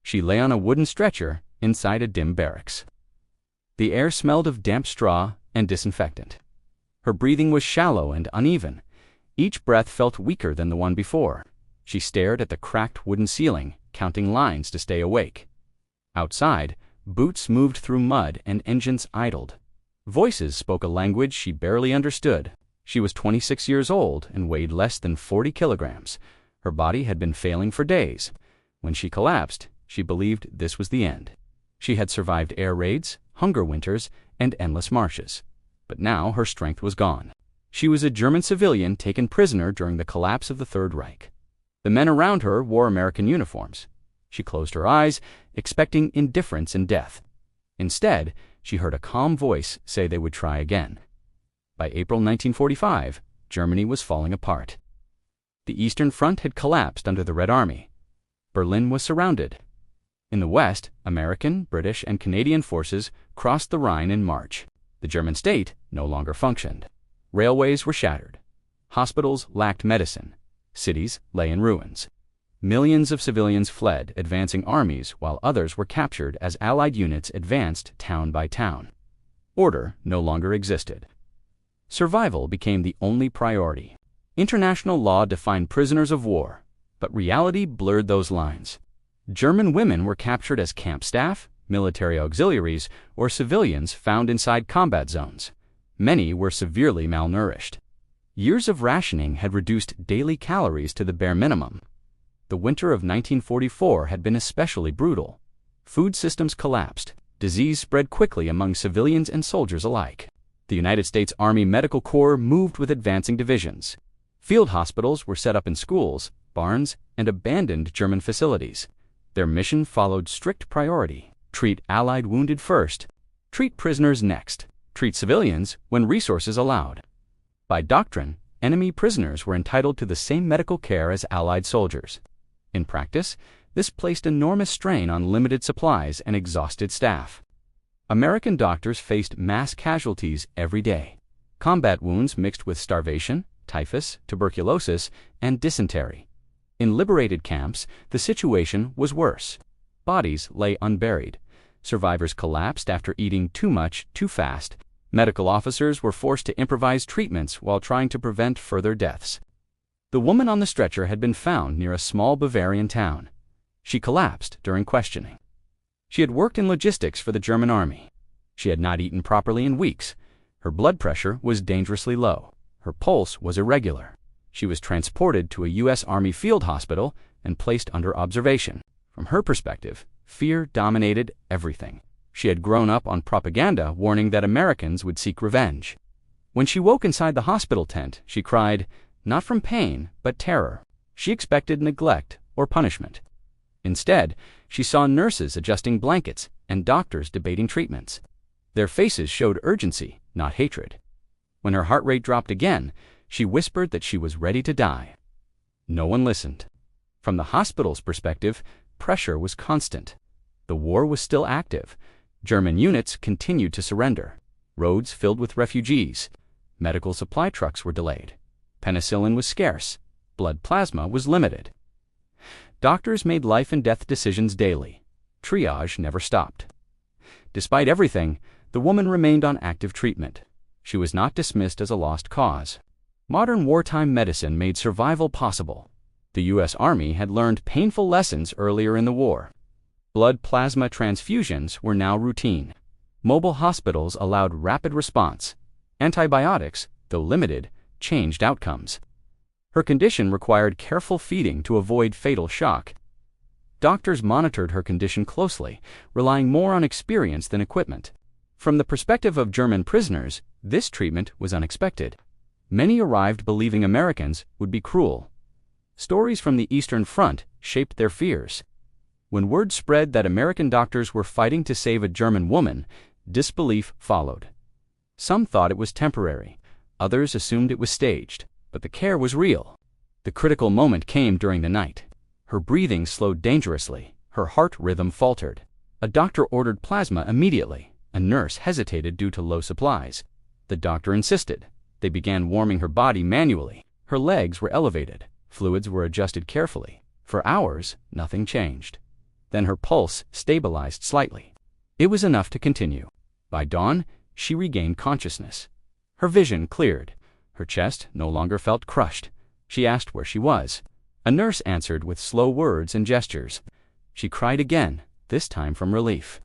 She lay on a wooden stretcher inside a dim barracks. The air smelled of damp straw and disinfectant. Her breathing was shallow and uneven. Each breath felt weaker than the one before. She stared at the cracked wooden ceiling, counting lines to stay awake. Outside, boots moved through mud and engines idled. Voices spoke a language she barely understood. She was 26 years old and weighed less than 40 kilograms. Her body had been failing for days. When she collapsed, she believed this was the end. She had survived air raids, hunger winters, and endless marches. But now her strength was gone. She was a German civilian taken prisoner during the collapse of the Third Reich. The men around her wore American uniforms. She closed her eyes, expecting indifference and death. Instead, she heard a calm voice say they would try again. By April 1945, Germany was falling apart. The Eastern Front had collapsed under the Red Army. Berlin was surrounded. In the West, American, British, and Canadian forces crossed the Rhine in March. The German state no longer functioned. Railways were shattered. Hospitals lacked medicine. Cities lay in ruins. Millions of civilians fled, advancing armies, while others were captured as Allied units advanced town by town. Order no longer existed. Survival became the only priority. International law defined prisoners of war, but reality blurred those lines. German women were captured as camp staff, military auxiliaries, or civilians found inside combat zones. Many were severely malnourished. Years of rationing had reduced daily calories to the bare minimum. The winter of 1944 had been especially brutal. Food systems collapsed. Disease spread quickly among civilians and soldiers alike. The United States Army Medical Corps moved with advancing divisions. Field hospitals were set up in schools, barns, and abandoned German facilities. Their mission followed strict priority. Treat Allied wounded first. Treat prisoners next. Treat civilians when resources allowed. By doctrine, enemy prisoners were entitled to the same medical care as Allied soldiers. In practice, this placed enormous strain on limited supplies and exhausted staff. American doctors faced mass casualties every day. Combat wounds mixed with starvation, typhus, tuberculosis, and dysentery. In liberated camps, the situation was worse. Bodies lay unburied. Survivors collapsed after eating too much too fast. Medical officers were forced to improvise treatments while trying to prevent further deaths. The woman on the stretcher had been found near a small Bavarian town. She collapsed during questioning. She had worked in logistics for the German army. She had not eaten properly in weeks. Her blood pressure was dangerously low. Her pulse was irregular. She was transported to a U.S. Army field hospital and placed under observation. From her perspective, fear dominated everything. She had grown up on propaganda warning that Americans would seek revenge. When she woke inside the hospital tent, she cried, not from pain, but terror. She expected neglect or punishment. Instead, she saw nurses adjusting blankets and doctors debating treatments. Their faces showed urgency, not hatred. When her heart rate dropped again, she whispered that she was ready to die. No one listened. From the hospital's perspective, pressure was constant. The war was still active. German units continued to surrender. Roads filled with refugees. Medical supply trucks were delayed. Penicillin was scarce. Blood plasma was limited. Doctors made life and death decisions daily. Triage never stopped. Despite everything, the woman remained on active treatment. She was not dismissed as a lost cause. Modern wartime medicine made survival possible. The U.S. Army had learned painful lessons earlier in the war. Blood plasma transfusions were now routine. Mobile hospitals allowed rapid response. Antibiotics, though limited, changed outcomes. Her condition required careful feeding to avoid fatal shock. Doctors monitored her condition closely, relying more on experience than equipment. From the perspective of German prisoners, this treatment was unexpected. Many arrived believing Americans would be cruel. Stories from the Eastern Front shaped their fears. When word spread that American doctors were fighting to save a German woman, disbelief followed. Some thought it was temporary. Others assumed it was staged. But the care was real. The critical moment came during the night. Her breathing slowed dangerously. Her heart rhythm faltered. A doctor ordered plasma immediately. A nurse hesitated due to low supplies. The doctor insisted. They began warming her body manually. Her legs were elevated. Fluids were adjusted carefully. For hours, nothing changed. Then her pulse stabilized slightly. It was enough to continue. By dawn, she regained consciousness. Her vision cleared. Her chest no longer felt crushed. She asked where she was. A nurse answered with slow words and gestures. She cried again, this time from relief.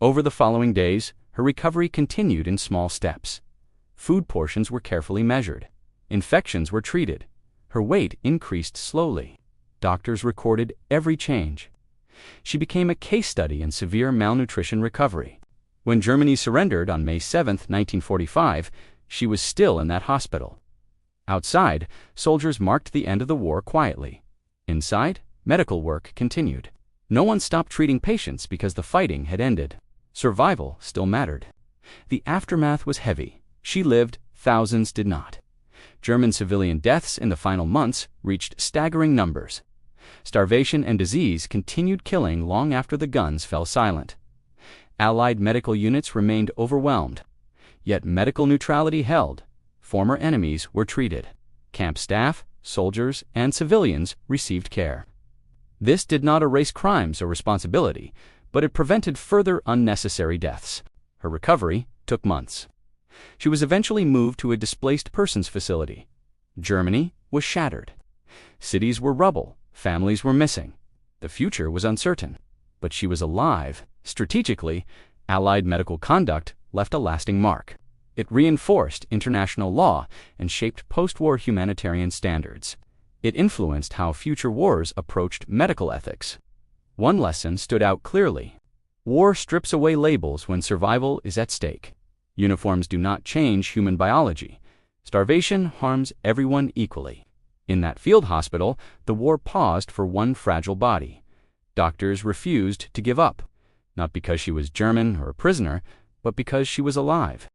Over the following days, her recovery continued in small steps. Food portions were carefully measured. Infections were treated. Her weight increased slowly. Doctors recorded every change. She became a case study in severe malnutrition recovery. When Germany surrendered on May 7, 1945, she was still in that hospital. Outside, soldiers marked the end of the war quietly. Inside, medical work continued. No one stopped treating patients because the fighting had ended. Survival still mattered. The aftermath was heavy. She lived, thousands did not. German civilian deaths in the final months reached staggering numbers. Starvation and disease continued killing long after the guns fell silent. Allied medical units remained overwhelmed. Yet medical neutrality held. Former enemies were treated. Camp staff, soldiers, and civilians received care. This did not erase crimes or responsibility, but it prevented further unnecessary deaths. Her recovery took months. She was eventually moved to a displaced persons facility. Germany was shattered. Cities were rubble. Families were missing. The future was uncertain. But she was alive. Strategically, Allied medical conduct left a lasting mark. It reinforced international law and shaped post-war humanitarian standards. It influenced how future wars approached medical ethics. One lesson stood out clearly. War strips away labels when survival is at stake. Uniforms do not change human biology. Starvation harms everyone equally. In that field hospital, the war paused for one fragile body. Doctors refused to give up, not because she was German or a prisoner, but because she was alive.